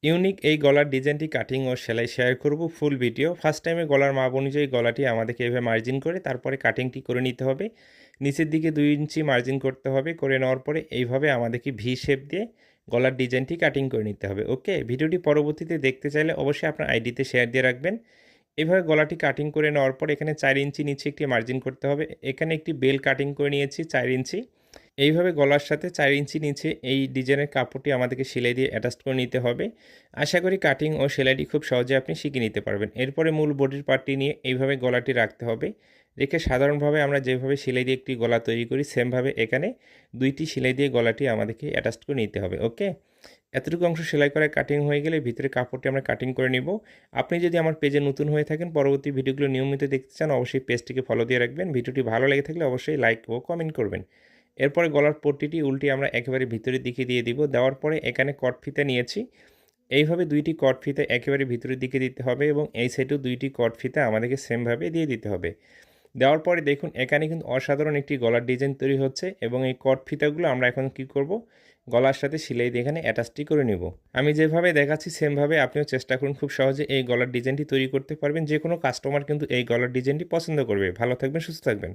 Unique এই গলার ডিজাইনটি কাটিং ও সেলাই শেয়ার করব ফুল ভিডিও। ফার্স্ট টাইমে গলার মাপ অনুযায়ী গলাটি আমাদেরকে এভাবে মার্জিন করে তারপরে কাটিংটি করে নিতে হবে। নিচের দিকে 2 ইঞ্চি মার্জিন করতে হবে। করে নেওয়ার পরে এইভাবে আমাদেরকে ভি শেপ দিয়ে গলার ডিজাইনটি কাটিং করে নিতে হবে। ওকে, ভিডিওটি পরবর্তীতে দেখতে চাইলে অবশ্যই আপনার আইডিতে শেয়ার দিয়ে রাখবেন। এভাবে গলাটি কাটিং করে নেওয়ার পর এখানে 4 ইঞ্চি নিচে একটি মার্জিন করতে হবে। এখানে একটি বেল কাটিং করে নিয়েছি 4 ইঞ্চি। এইভাবে গলার সাথে 4 ইঞ্চি নিচে এই ডিজাইনের কাপড়টি আমাদেরকে সেলাই দিয়ে অ্যাটাচ করে নিতে হবে। আশা করি কাটিং ও সেলাইটি খুব সহজে আপনি শিখে নিতে পারবেন। এরপরে মূল বডির পার্টটি নিয়ে এইভাবে গলাটি রাখতে হবে। রেখে সাধারণভাবে আমরা যেভাবে সেলাই দিয়ে একটি গলা তৈরি করি সেমভাবে এখানে 2টি সেলাই দিয়ে গলাটি আমাদেরকে অ্যাটাচ করে নিতে হবে। ওকে, এতটুকু অংশ সেলাই করে কাটিং হয়ে গেলে ভিতরে কাপড়টি আমরা কাটিং করে নিব। আপনি যদি আমার পেজে নতুন হয়ে থাকেন, পরবর্তী ভিডিওগুলো নিয়মিত দেখতে চান, অবশ্যই পেজটিকে ফলো দিয়ে রাখবেন। ভিডিওটি ভালো লেগে থাকলে অবশ্যই লাইক ও কমেন্ট করবেন। এরপরে গলার পট্টিটি উল্টে আমরা একেবারে ভিতরের দিকে দিয়ে দিব। দেওয়ার পরে এখানে কট ফিতা নিয়েছি। এইভাবে 2টি কট ফিতা একেবারে ভিতরের দিকে দিতে হবে এবং এই সাইডেও 2টি কট ফিতা আমাদেরকে সেমভাবে দিয়ে দিতে হবে। দেওয়ার পরে দেখুন এখানে কিন্তু অসাধারণ একটি গলার ডিজাইন তৈরি হচ্ছে এবং এই কট ফিতাগুলো আমরা এখন কি করব, গলার সাথে সেলাই দিয়ে এখানে অ্যাটাচটি করে নেব। আমি যেভাবে দেখাচ্ছি সেমভাবে আপনিও চেষ্টা করুন, খুব সহজে এই গলার ডিজাইনটি তৈরি করতে পারবেন। যে কোনো কাস্টমার কিন্তু এই গলার ডিজাইনটি পছন্দ করবে। ভালো থাকবেন, সুস্থ থাকবেন।